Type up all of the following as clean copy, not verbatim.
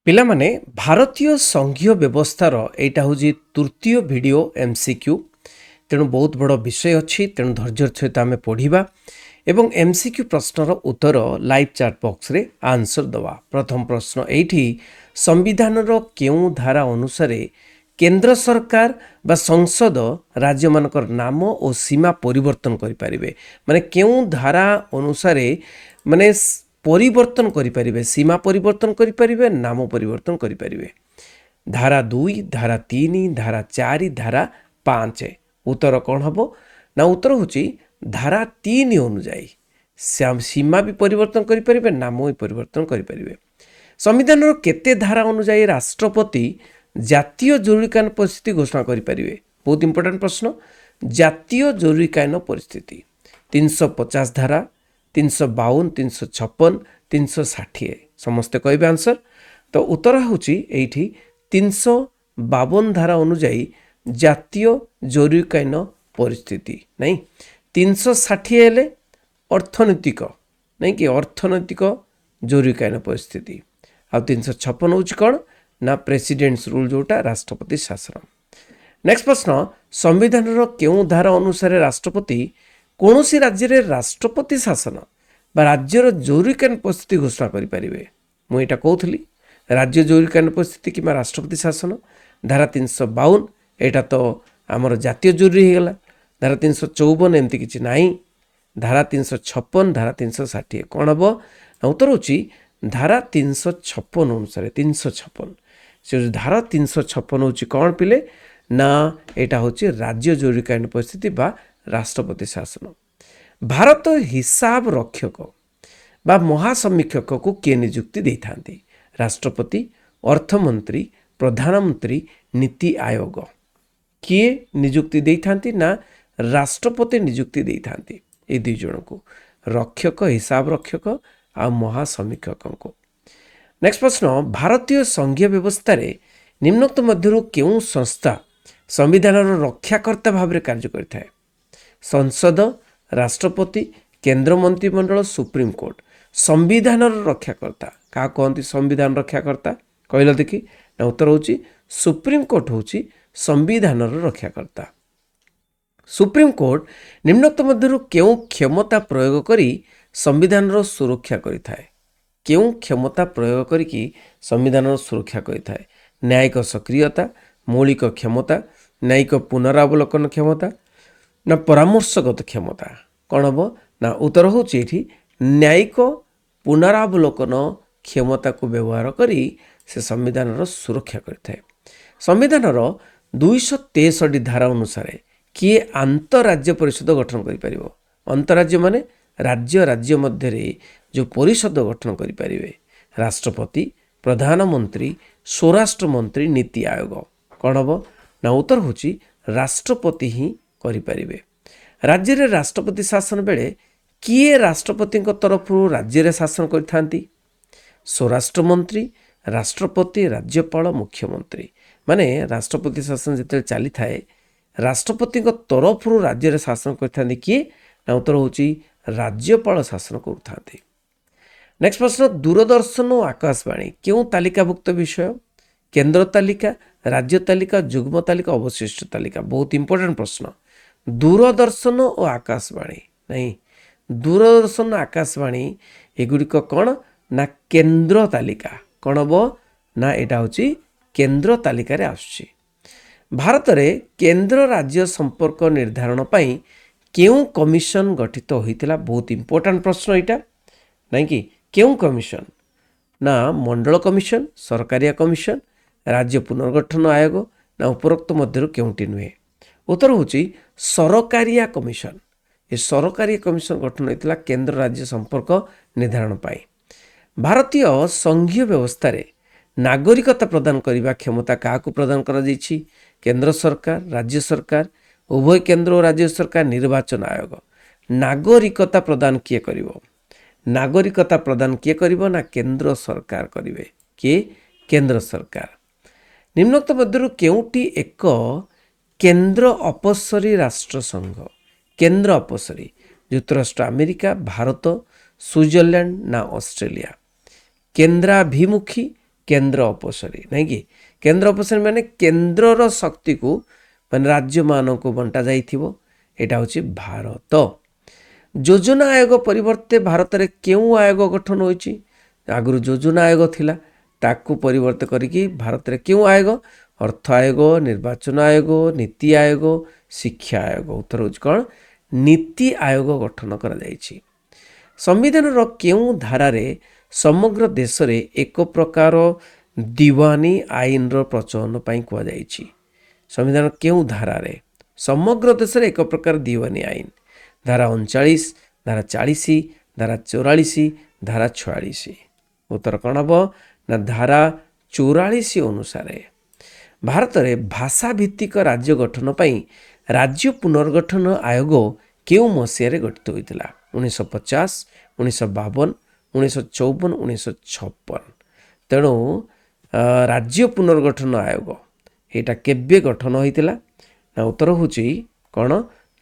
ପିଲାମାନେ ଭାରତୀୟ ସଂଘୀୟ ବ୍ୟବସ୍ଥାର ଏଇଟା ହେଉଛି ତୃତୀୟ ଭିଡ଼ିଓ MCQ। ତେଣୁ ବହୁତ ବଡ଼ ବିଷୟ ଅଛି, ତେଣୁ ଧୈର୍ଯ୍ୟର ସହିତ ଆମେ ପଢ଼ିବା ଏବଂ MCQ ପ୍ରଶ୍ନର ଉତ୍ତର ଲାଇଭ୍ ଚାଟ୍ ବକ୍ସରେ ଆନ୍ସର ଦେବା। ପ୍ରଥମ ପ୍ରଶ୍ନ ଏଇଠି, ସମ୍ବିଧାନର କେଉଁ ଧାରା ଅନୁସାରେ କେନ୍ଦ୍ର ସରକାର ବା ସଂସଦ ରାଜ୍ୟମାନଙ୍କର ନାମ ଓ ସୀମା ପରିବର୍ତ୍ତନ କରିପାରିବେ? ମାନେ କେଉଁ ଧାରା ଅନୁସାରେ ମାନେ ପରିବର୍ତ୍ତନ କରିପାରିବେ, ସୀମା ପରିବର୍ତ୍ତନ କରିପାରିବେ, ନାମ ପରିବର୍ତ୍ତନ କରିପାରିବେ? ଧାରା 2, ଧାରା 3, ଧାରା 4, ଧାରା 5। ଉତ୍ତର କ'ଣ ହେବ? ନା ଉତ୍ତର ହେଉଛି ଧାରା 3 ଅନୁଯାୟୀ ସୀମା ବି ପରିବର୍ତ୍ତନ କରିପାରିବେ, ନାମ ବି ପରିବର୍ତ୍ତନ କରିପାରିବେ। ସମ୍ବିଧାନର କେତେ ଧାରା ଅନୁଯାୟୀ ରାଷ୍ଟ୍ରପତି ଜାତୀୟ ଜରୁରୀକାଳୀନ ପରିସ୍ଥିତି ଘୋଷଣା କରିପାରିବେ? ବହୁତ ଇମ୍ପୋର୍ଟାଣ୍ଟ ପ୍ରଶ୍ନ। ଜାତୀୟ ଜରୁରୀକାଳୀନ ପରିସ୍ଥିତି 350 ଧାରା, 352, 356, 360। ସମସ୍ତେ କହିବେ ଆନ୍ସର। ତ ଉତ୍ତର ହେଉଛି ଏଇଠି 352 ଧାରା ଅନୁଯାୟୀ ଜାତୀୟ ଜରୁରୀକାଳୀନ ପରିସ୍ଥିତି। ନାଇଁ 360 ହେଲେ ଅର୍ଥନୈତିକ, ନାଇଁ କି ଅର୍ଥନୈତିକ ଜରୁରୀକାଳୀନ ପରିସ୍ଥିତି। ଆଉ 356 ହେଉଛି କ'ଣ? ନା ପ୍ରେସିଡେଣ୍ଟସ୍ ରୁଲ୍, ଯେଉଁଟା ରାଷ୍ଟ୍ରପତି ଶାସନ। ନେକ୍ସଟ ପ୍ରଶ୍ନ, ସମ୍ବିଧାନର କେଉଁ ଧାରା ଅନୁସାରେ ରାଷ୍ଟ୍ରପତି କୌଣସି ରାଜ୍ୟରେ ରାଷ୍ଟ୍ରପତି ଶାସନ ବା ରାଜ୍ୟର ଜରୁରୀକାଳୀନ ପରିସ୍ଥିତି ଘୋଷଣା କରିପାରିବେ? ମୁଁ ଏଇଟା କହୁଥିଲି, ରାଜ୍ୟ ଜରୁରୀକାଳୀନ ପରିସ୍ଥିତି କିମ୍ବା ରାଷ୍ଟ୍ରପତି ଶାସନ। ଧାରା 352 ଏଇଟା ତ ଆମର ଜାତୀୟ ଜରୁରୀ ହେଇଗଲା। ଧାରା 354 ଏମିତି କିଛି ନାହିଁ। ଧାରା 356, ଧାରା 360 କ'ଣ ହେବ? ନା ଉତ୍ତର ହେଉଛି ଧାରା 356 ଅନୁସାରେ। 356 ସେ ଧାରା 356 ହେଉଛି କ'ଣ ପିଲେ? ନା ଏଇଟା ହେଉଛି ରାଜ୍ୟ ଜରୁରୀକାଳୀନ ପରିସ୍ଥିତି ବା ରାଷ୍ଟ୍ରପତି ଶାସନ। ଭାରତ ହିସାବ ରକ୍ଷକ ବା ମହାସମୀକ୍ଷକକୁ କିଏ ନିଯୁକ୍ତି ଦେଇଥାନ୍ତି? ରାଷ୍ଟ୍ରପତି, ଅର୍ଥମନ୍ତ୍ରୀ, ପ୍ରଧାନମନ୍ତ୍ରୀ, ନୀତି ଆୟୋଗ। କିଏ ନିଯୁକ୍ତି ଦେଇଥାନ୍ତି? ନା ରାଷ୍ଟ୍ରପତି ନିଯୁକ୍ତି ଦେଇଥାନ୍ତି ଏ ଦୁଇ ଜଣଙ୍କୁ, ରକ୍ଷକ, ହିସାବ ରକ୍ଷକ ଆଉ ମହାସମୀକ୍ଷକଙ୍କୁ। ନେକ୍ସଟ ପ୍ରଶ୍ନ, ଭାରତୀୟ ସଂଘୀୟ ବ୍ୟବସ୍ଥାରେ ନିମ୍ନୋକ୍ତ ମଧ୍ୟରୁ କେଉଁ ସଂସ୍ଥା ସମ୍ବିଧାନର ରକ୍ଷାକର୍ତ୍ତା ଭାବରେ କାର୍ଯ୍ୟ କରିଥାଏ? ସଂସଦ, ରାଷ୍ଟ୍ରପତି, କେନ୍ଦ୍ର ମନ୍ତ୍ରିମଣ୍ଡଳ, ସୁପ୍ରିମକୋର୍ଟ। ସମ୍ବିଧାନର ରକ୍ଷାକର୍ତ୍ତା କାହା କହନ୍ତି? ସମ୍ବିଧାନ ରକ୍ଷାକର୍ତ୍ତା କହିଲ ଦେଖି। ନା ଉତ୍ତର ହେଉଛି ସୁପ୍ରିମକୋର୍ଟ ହେଉଛି ସମ୍ବିଧାନର ରକ୍ଷାକର୍ତ୍ତା। ସୁପ୍ରିମକୋର୍ଟ ନିମ୍ନୋକ୍ତ ମଧ୍ୟରୁ କେଉଁ କ୍ଷମତା ପ୍ରୟୋଗ କରି ସମ୍ବିଧାନର ସୁରକ୍ଷା କରିଥାଏ? କେଉଁ କ୍ଷମତା ପ୍ରୟୋଗ କରିକି ସମ୍ବିଧାନର ସୁରକ୍ଷା କରିଥାଏ? ନ୍ୟାୟିକ ସକ୍ରିୟତା, ମୌଳିକ କ୍ଷମତା, ନ୍ୟାୟିକ ପୁନରାବଲୋକନ କ୍ଷମତା, ନା ପରାମର୍ଶଗତ କ୍ଷମତା? କ'ଣ ହେବ? ନା ଉତ୍ତର ହେଉଛି ଏଇଠି ନ୍ୟାୟିକ ପୁନରାବଲୋକନ କ୍ଷମତାକୁ ବ୍ୟବହାର କରି ସେ ସମ୍ବିଧାନର ସୁରକ୍ଷା କରିଥାଏ। ସମ୍ବିଧାନର 263 ଧାରା ଅନୁସାରେ କିଏ ଆନ୍ତଃରାଜ୍ୟ ପରିଷଦ ଗଠନ କରିପାରିବ? ଅନ୍ତଃରାଜ୍ୟ ମାନେ ରାଜ୍ୟ ରାଜ୍ୟ ମଧ୍ୟରେ ଯେଉଁ ପରିଷଦ ଗଠନ କରିପାରିବେ? ରାଷ୍ଟ୍ରପତି, ପ୍ରଧାନମନ୍ତ୍ରୀ, ସ୍ୱରାଷ୍ଟ୍ରମନ୍ତ୍ରୀ, ନୀତି ଆୟୋଗ। କ'ଣ ହେବ? ନା ଉତ୍ତର ହେଉଛି ରାଷ୍ଟ୍ରପତି ହିଁ କରିପାରିବେ। ରାଜ୍ୟରେ ରାଷ୍ଟ୍ରପତି ଶାସନ ବେଳେ କିଏ ରାଷ୍ଟ୍ରପତିଙ୍କ ତରଫରୁ ରାଜ୍ୟରେ ଶାସନ କରିଥାନ୍ତି? ସ୍ୱରାଷ୍ଟ୍ରମନ୍ତ୍ରୀ, ରାଷ୍ଟ୍ରପତି, ରାଜ୍ୟପାଳ, ମୁଖ୍ୟମନ୍ତ୍ରୀ। ମାନେ ରାଷ୍ଟ୍ରପତି ଶାସନ ଯେତେବେଳେ ଚାଲିଥାଏ, ରାଷ୍ଟ୍ରପତିଙ୍କ ତରଫରୁ ରାଜ୍ୟରେ ଶାସନ କରିଥାନ୍ତି କିଏ? ନା ଉତ୍ତର ହେଉଛି ରାଜ୍ୟପାଳ ଶାସନ କରୁଥାନ୍ତି। ନେକ୍ସଟ ପ୍ରଶ୍ନ, ଦୂରଦର୍ଶନ ଓ ଆକାଶବାଣୀ କେଉଁ ତାଲିକାଭୁକ୍ତ ବିଷୟ? କେନ୍ଦ୍ର ତାଲିକା, ରାଜ୍ୟ ତାଲିକା, ଯୁଗ୍ମ ତାଲିକା, ଅବଶିଷ୍ଟ ତାଲିକା। ବହୁତ ଇମ୍ପୋର୍ଟାଣ୍ଟ ପ୍ରଶ୍ନ। ଦୂରଦର୍ଶନ ଓ ଆକାଶବାଣୀ, ନାଇଁ ଦୂରଦର୍ଶନ, ଆକାଶବାଣୀ ଏଗୁଡ଼ିକ କ'ଣ? ନା କେନ୍ଦ୍ର ତାଲିକା। କ'ଣ ହେବ? ନା ଏଇଟା ହେଉଛି କେନ୍ଦ୍ର ତାଲିକାରେ ଆସୁଛି। ଭାରତରେ କେନ୍ଦ୍ର ରାଜ୍ୟ ସମ୍ପର୍କ ନିର୍ଦ୍ଧାରଣ ପାଇଁ କେଉଁ କମିଶନ ଗଠିତ ହୋଇଥିଲା? ବହୁତ ଇମ୍ପୋର୍ଟାଣ୍ଟ ପ୍ରଶ୍ନ ଏଇଟା, ନାଇଁ କି? କେଉଁ କମିଶନ? ନା ମଣ୍ଡଳ କମିଶନ, ସରକାରିଆ କମିଶନ, ରାଜ୍ୟ ପୁନର୍ଗଠନ ଆୟୋଗ, ନା ଉପରୋକ୍ତ ମଧ୍ୟରୁ କେଉଁଟି ନୁହେଁ? ଉତ୍ତର ହେଉଛି ସରକାରିଆ କମିଶନ। ଏ ସରକାରୀ କମିଶନ ଗଠନ ହୋଇଥିଲା କେନ୍ଦ୍ର ରାଜ୍ୟ ସମ୍ପର୍କ ନିର୍ଦ୍ଧାରଣ ପାଇଁ। ଭାରତୀୟ ସଂଘୀୟ ବ୍ୟବସ୍ଥାରେ ନାଗରିକତା ପ୍ରଦାନ କରିବା କ୍ଷମତା କାହାକୁ ପ୍ରଦାନ କରାଯାଇଛି? କେନ୍ଦ୍ର ସରକାର, ରାଜ୍ୟ ସରକାର, ଉଭୟ କେନ୍ଦ୍ର ଓ ରାଜ୍ୟ ସରକାର, ନିର୍ବାଚନ ଆୟୋଗ। ନାଗରିକତା ପ୍ରଦାନ କିଏ କରିବ? ନାଗରିକତା ପ୍ରଦାନ କିଏ କରିବ? ନା କେନ୍ଦ୍ର ସରକାର କରିବେ। କିଏ? କେନ୍ଦ୍ର ସରକାର। ନିମ୍ନୋକ୍ତ ମଧ୍ୟରୁ କେଉଁଟି ଏକ କେନ୍ଦ୍ର ଅପସରୀ ରାଷ୍ଟ୍ର ସଂଘ? କେନ୍ଦ୍ର ଅପସରୀ ଯୁକ୍ତରାଷ୍ଟ୍ର ଆମେରିକା, ଭାରତ, ସୁଇଜରଲ୍ୟାଣ୍ଡ, ନା ଅଷ୍ଟ୍ରେଲିଆ? କେନ୍ଦ୍ରାଭିମୁଖୀ, କେନ୍ଦ୍ର ଅପସରୀ ନାଇଁ କି କେନ୍ଦ୍ର ଅପସରୀ ମାନେ କେନ୍ଦ୍ରର ଶକ୍ତିକୁ ମାନେ ରାଜ୍ୟମାନଙ୍କୁ ବଣ୍ଟା ଯାଇଥିବ ଏଇଟା ହେଉଛି ଭାରତ। ଯୋଜନା ଆୟୋଗ ପରିବର୍ତ୍ତେ ଭାରତରେ କେଉଁ ଆୟୋଗ ଗଠନ ହୋଇଛି? ଆଗରୁ ଯୋଜନା ଆୟୋଗ ଥିଲା ତାକୁ ପରିବର୍ତ୍ତ କରିକି ଭାରତରେ କେଉଁ ଆୟୋଗ? ଅର୍ଥ ଆୟୋଗ, ନିର୍ବାଚନ ଆୟୋଗ, ନୀତି ଆୟୋଗ, ଶିକ୍ଷା ଆୟୋଗ। ଉତ୍ତର ହେଉଛି କ'ଣ? ନୀତି ଆୟୋଗ ଗଠନ କରାଯାଇଛି। ସମ୍ବିଧାନର କେଉଁ ଧାରାରେ ସମଗ୍ର ଦେଶରେ ଏକ ପ୍ରକାର ଦିୱାନୀ ଆଇନର ପ୍ରଚଳନ ପାଇଁ କୁହାଯାଇଛି? ସମ୍ବିଧାନ କେଉଁ ଧାରାରେ ସମଗ୍ର ଦେଶରେ ଏକ ପ୍ରକାର ଦିୱାନୀ ଆଇନ? ଧାରା 39, ଧାରା 40, ଧାରା 44, ଧାରା 46। ଉତ୍ତର କ'ଣ ହେବ? ନା ଧାରା 44 ଅନୁସାରେ। ଭାରତରେ ଭାଷା ଭିତ୍ତିକ ରାଜ୍ୟ ଗଠନ ପାଇଁ ରାଜ୍ୟ ପୁନର୍ଗଠନ ଆୟୋଗ କେଉଁ ମସିହାରେ ଗଠିତ ହୋଇଥିଲା? 1950, 1952, 1954, 1956। ତେଣୁ ରାଜ୍ୟ ପୁନର୍ଗଠନ ଆୟୋଗ ଏଇଟା କେବେ ଗଠନ ହୋଇଥିଲା? ନା ଉତ୍ତର ହେଉଛି କ'ଣ?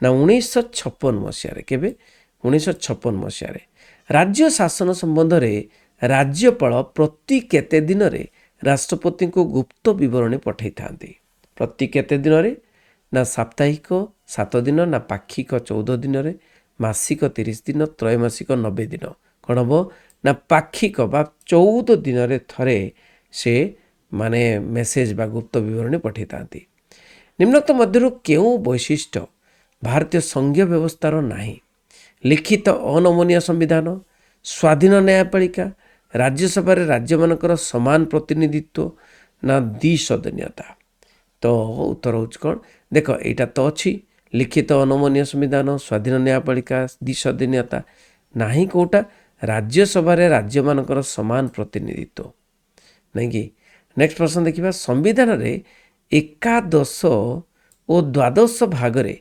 ନା 1956 ମସିହାରେ। କେବେ? 1956 ମସିହାରେ। ରାଜ୍ୟ ଶାସନ ସମ୍ବନ୍ଧରେ ରାଜ୍ୟପାଳ ପ୍ରତି କେତେ ଦିନରେ ରାଷ୍ଟ୍ରପତିଙ୍କୁ ଗୁପ୍ତ ବିବରଣୀ ପଠାଇଥାନ୍ତି? ପ୍ରତି କେତେ ଦିନରେ? ନା ସାପ୍ତାହିକ 7 ଦିନ, ନା ପାକ୍ଷିକ 14 ଦିନରେ, ମାସିକ 30 ଦିନ, ତ୍ରୈମାସିକ 90 ଦିନ। କ'ଣ ହେବ? ନା ପାକ୍ଷିକ ବା 14 ଦିନରେ ଥରେ ସେ ମାନେ ମେସେଜ ବା ଗୁପ୍ତ ବିବରଣୀ ପଠାଇଥାନ୍ତି। ନିମ୍ନୋକ୍ତ ମଧ୍ୟରୁ କେଉଁ ବୈଶିଷ୍ଟ୍ୟ ଭାରତୀୟ ସଂଘୀୟ ବ୍ୟବସ୍ଥାର ନାହିଁ? ଲିଖିତ ଅନମନୀୟ ସମ୍ବିଧାନ, ସ୍ୱାଧୀନ ନ୍ୟାୟପାଳିକା, ରାଜ୍ୟସଭାରେ ରାଜ୍ୟମାନଙ୍କର ସମାନ ପ୍ରତିନିଧିତ୍ୱ, ନା ଦ୍ୱିସଦନୀୟତା। ତ ଉତ୍ତର ହେଉଛି କ'ଣ? ଦେଖ ଏଇଟା ତ ଅଛି ଲିଖିତ ଅନମନୀୟ ସମ୍ବିଧାନ, ସ୍ୱାଧୀନ ନ୍ୟାୟପାଳିକା, ଦ୍ୱିସଦନୀୟତା। ନାହିଁ କେଉଁଟା? ରାଜ୍ୟସଭାରେ ରାଜ୍ୟମାନଙ୍କର ସମାନ ପ୍ରତିନିଧିତ୍ୱ ନାଇଁ କି। ନେକ୍ସଟ ପ୍ରଶ୍ନ ଦେଖିବା। ସମ୍ବିଧାନରେ ଏକାଦଶ ଓ ଦ୍ୱାଦଶ ଭାଗରେ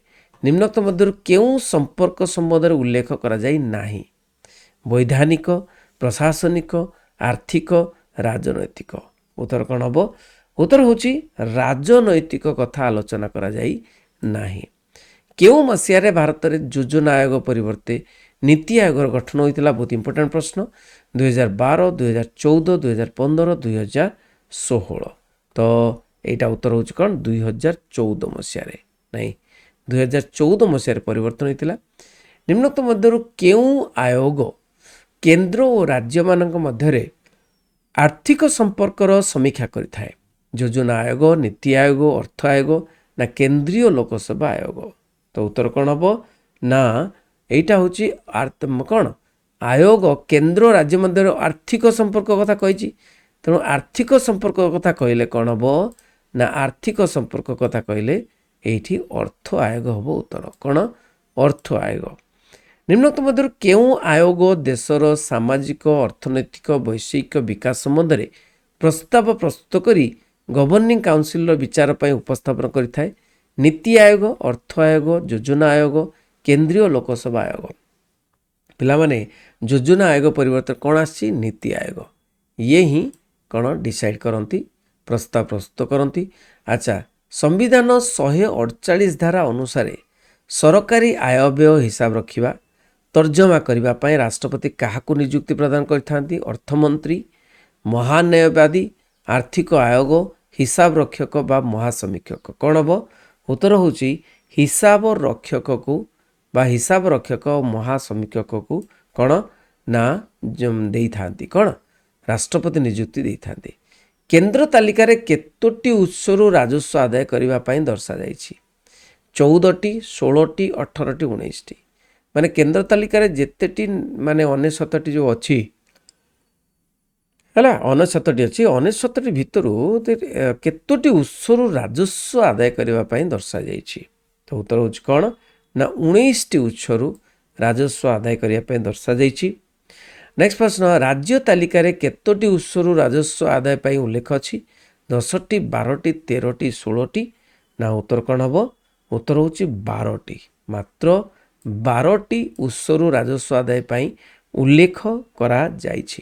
ନିମ୍ନୋକ୍ତ ମଧ୍ୟରୁ କେଉଁ ସମ୍ପର୍କ ସମ୍ବନ୍ଧରେ ଉଲ୍ଲେଖ କରାଯାଇ ନାହିଁ? ବୈଧାନିକ, ପ୍ରଶାସନିକ, ଆର୍ଥିକ, ରାଜନୈତିକ। ଉତ୍ତର କ'ଣ ହେବ? ଉତ୍ତର ହେଉଛି ରାଜନୈତିକ କଥା ଆଲୋଚନା କରାଯାଇ ନାହିଁ। କେଉଁ ମସିହାରେ ଭାରତରେ ଯୋଜନା ଆୟୋଗ ପରିବର୍ତ୍ତେ ନୀତି ଆୟୋଗର ଗଠନ ହୋଇଥିଲା? ବହୁତ ଇମ୍ପୋର୍ଟାଣ୍ଟ ପ୍ରଶ୍ନ। 2012, 2014, 2015, 2016। ତ ଏଇଟା ଉତ୍ତର ହେଉଛି କ'ଣ? 2014 ମସିହାରେ। ନାଇଁ 2014 ମସିହାରେ ପରିବର୍ତ୍ତନ ହୋଇଥିଲା। ନିମ୍ନୋକ୍ତ ମଧ୍ୟରୁ କେଉଁ ଆୟୋଗ କେନ୍ଦ୍ର ଓ ରାଜ୍ୟମାନଙ୍କ ମଧ୍ୟରେ ଆର୍ଥିକ ସମ୍ପର୍କର ସମୀକ୍ଷା କରିଥାଏ? ଯୋଜନା ଆୟୋଗ, ନୀତି ଆୟୋଗ, ଅର୍ଥ ଆୟୋଗ, ନା କେନ୍ଦ୍ରୀୟ ଲୋକସେବା ଆୟୋଗ। ତ ଉତ୍ତର କ'ଣ ହେବ? ନା ଏଇଟା ହେଉଛି କ'ଣ? ଆୟୋଗ କେନ୍ଦ୍ର ରାଜ୍ୟ ମଧ୍ୟରେ ଆର୍ଥିକ ସମ୍ପର୍କ କଥା କହିଛି। ତେଣୁ ଆର୍ଥିକ ସମ୍ପର୍କ କଥା କହିଲେ କ'ଣ ହେବ? ନା ଆର୍ଥିକ ସମ୍ପର୍କ କଥା କହିଲେ ଏଇଠି ଅର୍ଥ ଆୟୋଗ ହେବ। ଉତ୍ତର କ'ଣ? ଅର୍ଥ ଆୟୋଗ। ନିମ୍ନୋକ୍ତ ମଧ୍ୟରୁ କେଉଁ ଆୟୋଗ ଦେଶର ସାମାଜିକ, ଅର୍ଥନୈତିକ, ବୈଷୟିକ ବିକାଶ ସମ୍ବନ୍ଧରେ ପ୍ରସ୍ତାବ ପ୍ରସ୍ତୁତ କରି ଗଭର୍ଣ୍ଣିଂ କାଉନସିଲର ବିଚାର ପାଇଁ ଉପସ୍ଥାପନ କରିଥାଏ? ନୀତି ଆୟୋଗ, ଅର୍ଥ ଆୟୋଗ, ଯୋଜନା ଆୟୋଗ, କେନ୍ଦ୍ରୀୟ ଲୋକସେବା ଆୟୋଗ। ପିଲାମାନେ ଯୋଜନା ଆୟୋଗ ପରିବର୍ତ୍ତେ କ'ଣ ଆସିଛି? ନୀତି ଆୟୋଗ। ଇଏ ହିଁ କ'ଣ ଡିସାଇଡ଼ କରନ୍ତି, ପ୍ରସ୍ତାବ ପ୍ରସ୍ତୁତ କରନ୍ତି। ଆଚ୍ଛା, ସମ୍ବିଧାନ 148 ଧାରା ଅନୁସାରେ ସରକାରୀ ଆୟବ୍ୟୟ ହିସାବ ରଖିବା, ତର୍ଜମା କରିବା ପାଇଁ ରାଷ୍ଟ୍ରପତି କାହାକୁ ନିଯୁକ୍ତି ପ୍ରଦାନ କରିଥାନ୍ତି? ଅର୍ଥମନ୍ତ୍ରୀ, ମହାନ୍ୟାୟବାଦୀ, ଆର୍ଥିକ ଆୟୋଗ, ହିସାବ ରକ୍ଷକ ବା ମହାସମୀକ୍ଷକ। କ'ଣ ହେବ? ଉତ୍ତର ହେଉଛି ହିସାବ ରକ୍ଷକକୁ ବା ହିସାବ ରକ୍ଷକ ଓ ମହାସମୀକ୍ଷକକୁ କ'ଣ ନା ଦେଇଥାନ୍ତି? କ'ଣ? ରାଷ୍ଟ୍ରପତି ନିଯୁକ୍ତି ଦେଇଥାନ୍ତି। କେନ୍ଦ୍ର ତାଲିକାରେ କେତୋଟି ଉତ୍ସରୁ ରାଜସ୍ୱ ଆଦାୟ କରିବା ପାଇଁ ଦର୍ଶାଯାଇଛି? 14ଟି, 16ଟି, 18ଟି, 19ଟି। ମାନେ କେନ୍ଦ୍ର ତାଲିକାରେ ଯେତେଟି ମାନେ 69ଟି ଯେଉଁ ଅଛି ହେଲା, 69ଟି ଅଛି। 69ଟି ଭିତରୁ କେତୋଟି ଉତ୍ସରୁ ରାଜସ୍ୱ ଆଦାୟ କରିବା ପାଇଁ ଦର୍ଶାଯାଇଛି? ତ ଉତ୍ତର ହେଉଛି କ'ଣ? ନା 19ଟି ଉତ୍ସରୁ ରାଜସ୍ୱ ଆଦାୟ କରିବା ପାଇଁ ଦର୍ଶାଯାଇଛି। ନେକ୍ସଟ ପ୍ରଶ୍ନ। ରାଜ୍ୟ ତାଲିକାରେ କେତୋଟି ଉତ୍ସରୁ ରାଜସ୍ୱ ଆଦାୟ ପାଇଁ ଉଲ୍ଲେଖ ଅଛି? 10ଟି, 12ଟି, 13ଟି, 16ଟି। ନା ଉତ୍ତର କ'ଣ ହେବ? ଉତ୍ତର ହେଉଛି 12ଟି। ମାତ୍ର 12ଟି ଉତ୍ସରୁ ରାଜସ୍ୱ ଆଦାୟ ପାଇଁ ଉଲ୍ଲେଖ କରାଯାଇଛି।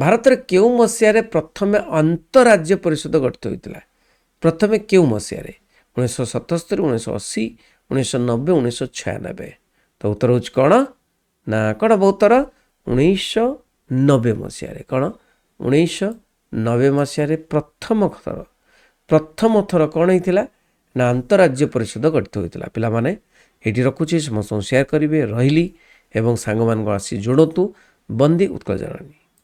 ଭାରତରେ କେଉଁ ମସିହାରେ ପ୍ରଥମେ ଅନ୍ତଃରାଜ୍ୟ ପରିଷଦ ଗଠିତ ହୋଇଥିଲା? ପ୍ରଥମେ କେଉଁ ମସିହାରେ? 1977, 1980, 1990, 1996। ତ ଉତ୍ତର ହେଉଛି କ'ଣ? ନା କ'ଣ? ଉତ୍ତର 1990 ମସିହାରେ। କ'ଣ? 1990 1990 ମସିହାରେ ପ୍ରଥମ ଥର କ'ଣ ହେଇଥିଲା ନା ଆନ୍ତଃରାଜ୍ୟ ପରିଷଦ ଗଠିତ ହୋଇଥିଲା। ପିଲାମାନେ ଏଇଠି ରଖୁଛି, ସମସ୍ତଙ୍କୁ ସେୟାର କରିବେ। ରହିଲି ଏବଂ ସାଙ୍ଗମାନଙ୍କୁ ଆସି ଯୋଡ଼ନ୍ତୁ। ବନ୍ଦେ ଉତ୍କଳ ଜନନୀ।